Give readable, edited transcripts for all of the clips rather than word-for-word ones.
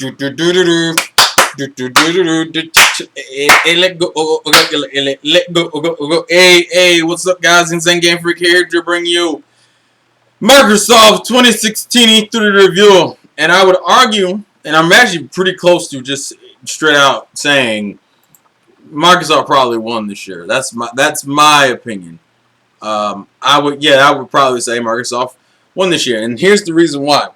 Hey, let go. Let go. Hey, what's up, guys? Insane Game Freak here to bring you Microsoft 2016 E3 review. And I would argue, and I'm actually pretty close to just straight out saying Microsoft probably won this year. That's my opinion. I would probably say Microsoft won this year, and here's the reason why.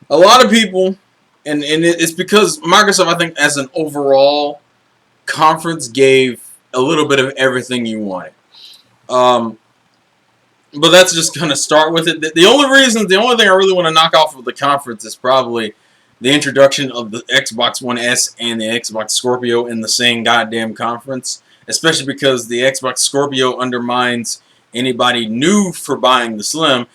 A lot of people, and it's because Microsoft, I think, as an overall conference, gave a little bit of everything you wanted. But that's just gonna start with it. The only thing I really want to knock off of the conference is probably the introduction of the Xbox One S and the Xbox Scorpio in the same goddamn conference, especially because the Xbox Scorpio undermines anybody new for buying the Slim,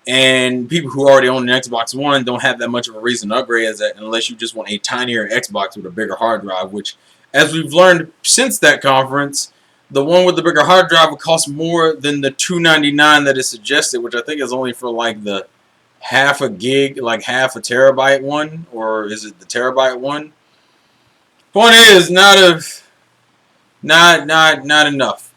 and people who already own an Xbox One don't have that much of a reason to upgrade as that unless you just want a tinier Xbox with a bigger hard drive, which, as we've learned since that conference, the one with the bigger hard drive would cost more than the $299 that is suggested, which I think is only for like the half a gig, like half a terabyte one, or is it the terabyte one? Point is, not enough.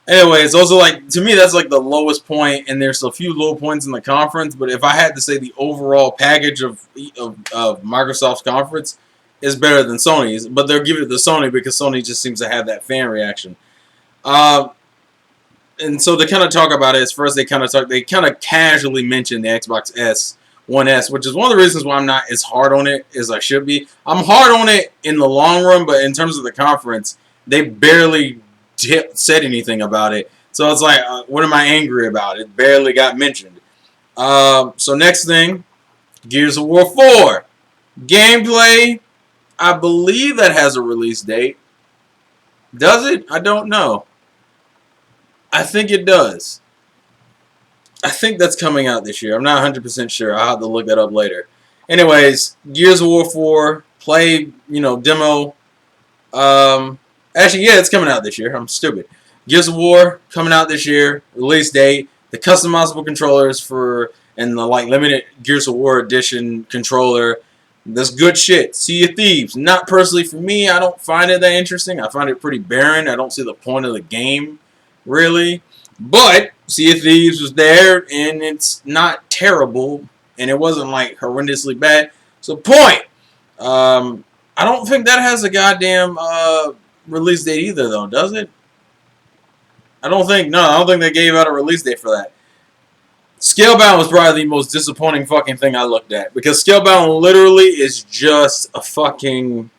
Anyway, it's also like, to me, that's like the lowest point, and there's a few low points in the conference, but if I had to say the overall package of Microsoft's conference is better than Sony's, but they'll give it to Sony because Sony just seems to have that fan reaction. And so to kind of talk about it, is first they kind of casually mention the Xbox One S, which is one of the reasons why I'm not as hard on it as I should be. I'm hard on it in the long run, but in terms of the conference, they barely said anything about it. So it's like, what am I angry about? It barely got mentioned. So next thing, Gears of War 4. Gameplay, I believe that has a release date. Does it? I don't know. I think it does. I think that's coming out this year. I'm not 100% sure. I'll have to look that up later. Anyways, Gears of War 4, play, demo. Actually, yeah, it's coming out this year. I'm stupid. Gears of War coming out this year. Release date. The customizable controllers and the limited Gears of War edition controller. That's good shit. Sea of Thieves. Not personally for me. I don't find it that interesting. I find it pretty barren. I don't see the point of the game, really. But Sea of Thieves was there, and it's not terrible, and it wasn't like horrendously bad. So point. I don't think that has a goddamn release date either, though, does it? I don't think they gave out a release date for that. Scalebound was probably the most disappointing fucking thing I looked at, because Scalebound literally is just a fucking...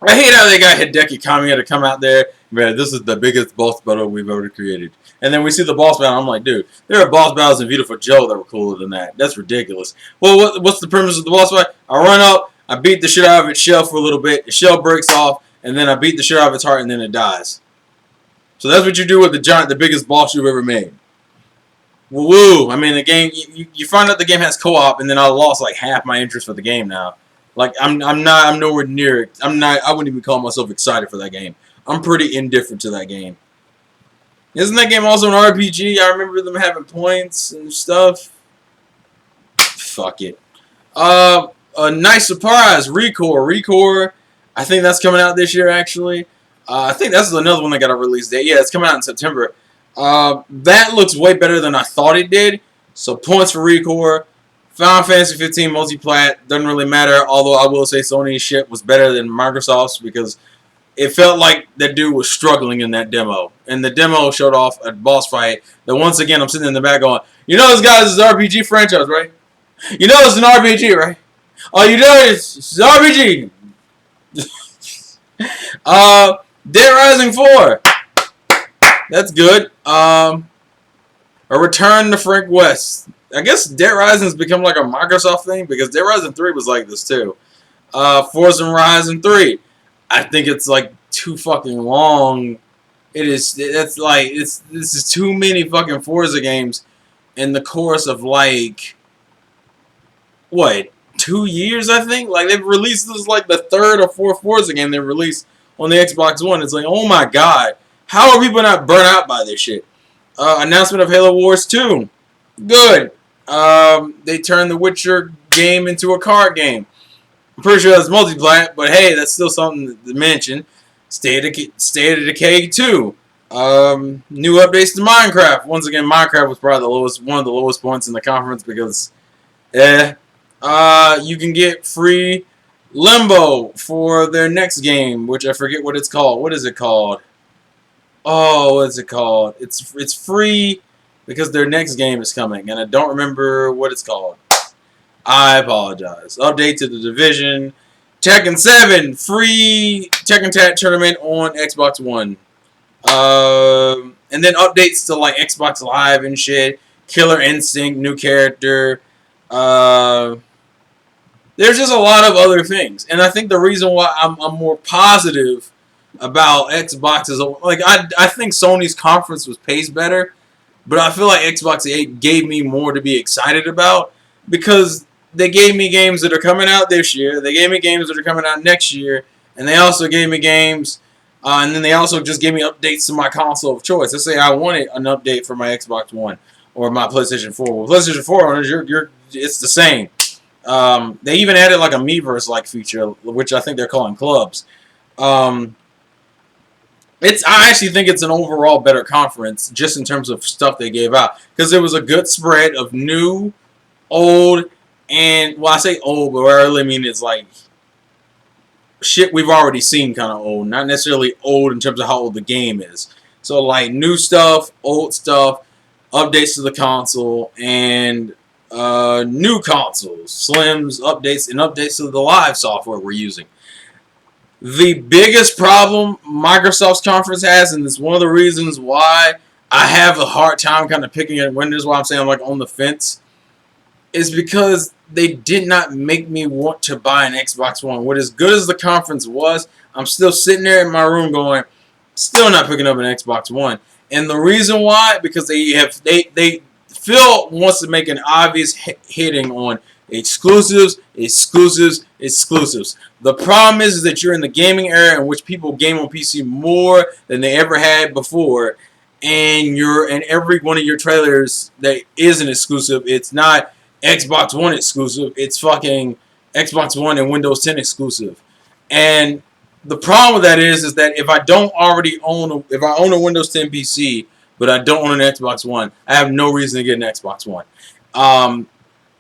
I hate how they got Hideki Kamiya to come out there, man, this is the biggest boss battle we've ever created. And then we see the boss battle, I'm like, dude, there are boss battles in Beautiful Joe that were cooler than that. That's ridiculous. Well, what's the premise of the boss fight? I run up, I beat the shit out of its shell for a little bit, the shell breaks off, and then I beat the shit out of its heart, and then it dies. So that's what you do with the biggest boss you've ever made. Woo! I mean, the game. You find out the game has co-op, and then I lost like half my interest for the game now. Like I'm nowhere near it. I wouldn't even call myself excited for that game. I'm pretty indifferent to that game. Isn't that game also an RPG? I remember them having points and stuff. Fuck it. A nice surprise, Recore. I think that's coming out this year, actually. I think that's another one that got a release date. Yeah, it's coming out in September. That looks way better than I thought it did. So points for Recore. Final Fantasy 15 multiplat doesn't really matter. Although I will say Sony's shit was better than Microsoft's, because it felt like that dude was struggling in that demo. And the demo showed off a boss fight that, once again, I'm sitting in the back going, you know this guy's an RPG franchise, right? You know it's an RPG, right? All you know is it's an RPG. Dead Rising 4. That's good. A return to Frank West. I guess Dead Rising's become like a Microsoft thing, because Dead Rising 3 was like this too. Forza Horizon 3. I think it's like too fucking long. This is too many fucking Forza games in the course of like, what, 2 years, I think? Like, they've released this like the third or fourth Forza game they released on the Xbox One. It's like, oh my god. How are people not burnt out by this shit? Announcement of Halo Wars 2. Good. They turned the Witcher game into a card game. I'm pretty sure that's multi-plat, but hey, that's still something to mention. State of Decay 2. New updates to Minecraft. Once again, Minecraft was probably one of the lowest points in the conference because, you can get free Limbo for their next game, which I forget what it's called. What is it called? Oh, what is it called? It's free because their next game is coming, and I don't remember what it's called. I apologize. Update to the Division. Tekken 7 free Tekken Tag tournament on Xbox One. And then updates to like Xbox Live and shit. Killer Instinct, new character. There's just a lot of other things, and I think the reason why I'm more positive about Xbox is like I think Sony's conference was paced better, but I feel like Xbox 8 gave me more to be excited about because they gave me games that are coming out this year, they gave me games that are coming out next year, and they also gave me games, and then they also just gave me updates to my console of choice. Let's say I wanted an update for my Xbox One or my PlayStation 4. Well, PlayStation 4 owners, it's the same. They even added like a Miiverse-like feature, which I think they're calling clubs. I actually think it's an overall better conference just in terms of stuff they gave out because there was a good spread of new, old, and well, I say old, but what I really mean is like shit we've already seen kind of old, not necessarily old in terms of how old the game is. So like new stuff, old stuff, updates to the console, and new consoles, slims, updates, and updates to the live software we're using. The biggest problem Microsoft's conference has, and it's one of the reasons why I have a hard time kind of picking it when, this is why I'm saying I'm like on the fence, is because they did not make me want to buy an Xbox One. What as good as the conference was, I'm still sitting there in my room going, still not picking up an Xbox One. And the reason why, because they Phil wants to make an obvious hitting on exclusives. The problem is that you're in the gaming era in which people game on PC more than they ever had before, and you're in every one of your trailers that is an exclusive. It's not Xbox One exclusive. It's fucking Xbox One and Windows 10 exclusive. And the problem with that is that if I don't already own, if I own a Windows 10 PC, but I don't own an Xbox One, I have no reason to get an Xbox One.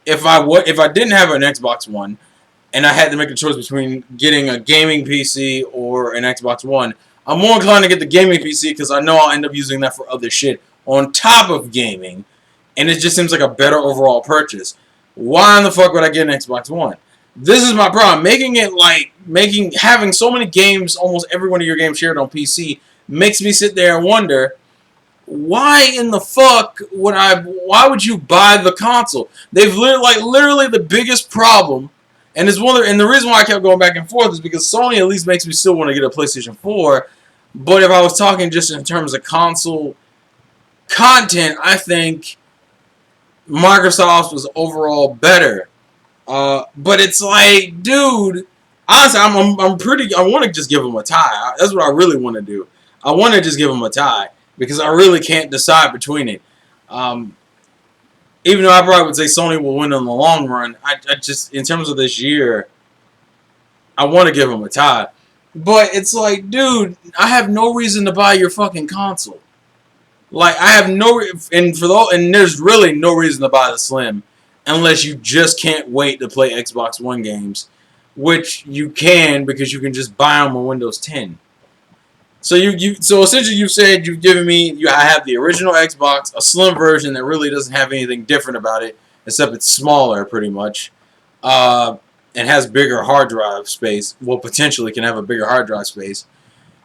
If I didn't have an Xbox One, and I had to make a choice between getting a gaming PC or an Xbox One, I'm more inclined to get the gaming PC because I know I'll end up using that for other shit on top of gaming, and it just seems like a better overall purchase. Why in the fuck would I get an Xbox One? This is my problem. Having so many games, almost every one of your games shared on PC, makes me sit there and wonder, why in the fuck why would you buy the console? They've literally the biggest problem, and the reason why I kept going back and forth is because Sony at least makes me still want to get a PlayStation 4, but if I was talking just in terms of console content, I think Microsoft was overall better. But it's like, dude, honestly, I want to just give them a tie. That's what I really want to do. I want to just give them a tie because I really can't decide between it. Even though I probably would say Sony will win in the long run, I just, in terms of this year, I want to give them a tie. But it's like, dude, I have no reason to buy your fucking console. Like, I have and there's really no reason to buy the Slim unless you just can't wait to play Xbox One games, which you can because you can just buy them on Windows 10. So so essentially you've said you've given me, I have the original Xbox, a slim version that really doesn't have anything different about it except it's smaller pretty much, and has bigger hard drive space. Well, potentially can have a bigger hard drive space.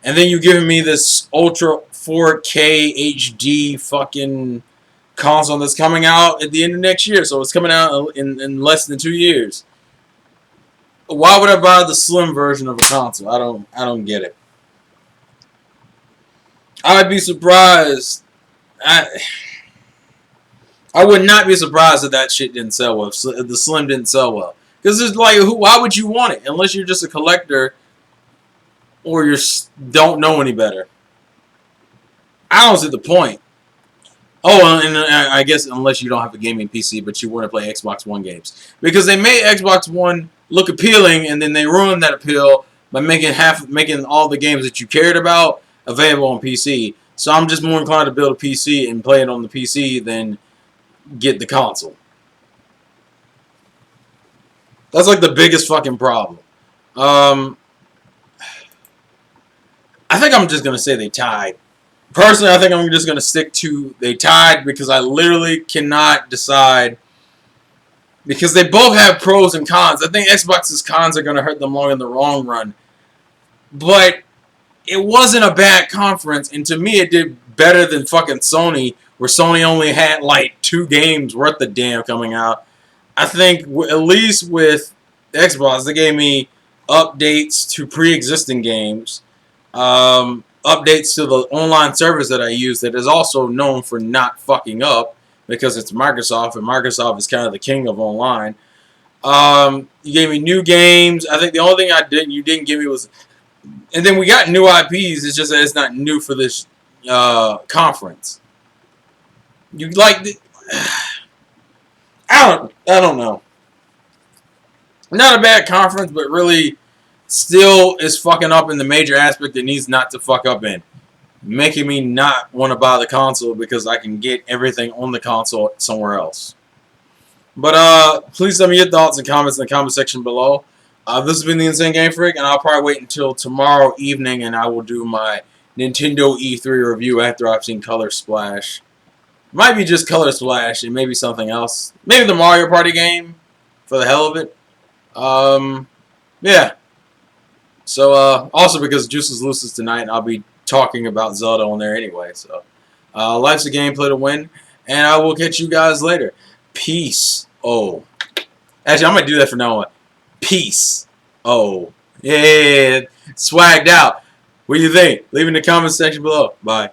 And then you've given me this Ultra 4K HD fucking console that's coming out at the end of next year. So it's coming out in less than 2 years. Why would I buy the slim version of a console? I don't get it. I'd be surprised. I would not be surprised if that shit didn't sell well. If the slim didn't sell well. Because it's like, why would you want it? Unless you're just a collector or you don't know any better. I don't see the point. Oh, and I guess unless you don't have a gaming PC, but you want to play Xbox One games. Because they made Xbox One look appealing, and then they ruin that appeal by making all the games that you cared about available on PC. So I'm just more inclined to build a PC and play it on the PC than get the console. That's like the biggest fucking problem. Um, I think I'm just gonna say they tied. Personally, I think I'm just gonna stick to they tied because I literally cannot decide because they both have pros and cons. I think Xbox's cons are gonna hurt them long in the long run, but it wasn't a bad conference, and to me, it did better than fucking Sony, where Sony only had like 2 games worth of damn coming out. I think at least with Xbox, they gave me updates to pre-existing games, updates to the online service that I use that is also known for not fucking up because it's Microsoft, and Microsoft is kind of the king of online. You gave me new games. I think the only thing you didn't give me was, and then we got new IPs. It's just that it's not new for this conference. You like the, I don't know. Not a bad conference, but really still is fucking up in the major aspect it needs not to fuck up in. Making me not want to buy the console because I can get everything on the console somewhere else. But please tell me your thoughts and comments in the comment section below. This has been the Insane Game Freak, and I'll probably wait until tomorrow evening and I will do my Nintendo E3 review after I've seen Color Splash. Might be just Color Splash and maybe something else. Maybe the Mario Party game for the hell of it. Yeah. So, also because Juices Looses tonight, I'll be talking about Zelda on there anyway. So, life's a game, play to win. And I will catch you guys later. Peace. Oh. Actually, I'm going to do that from now on. Peace. Oh. Yeah. Swagged out. What do you think? Leave in the comment section below. Bye.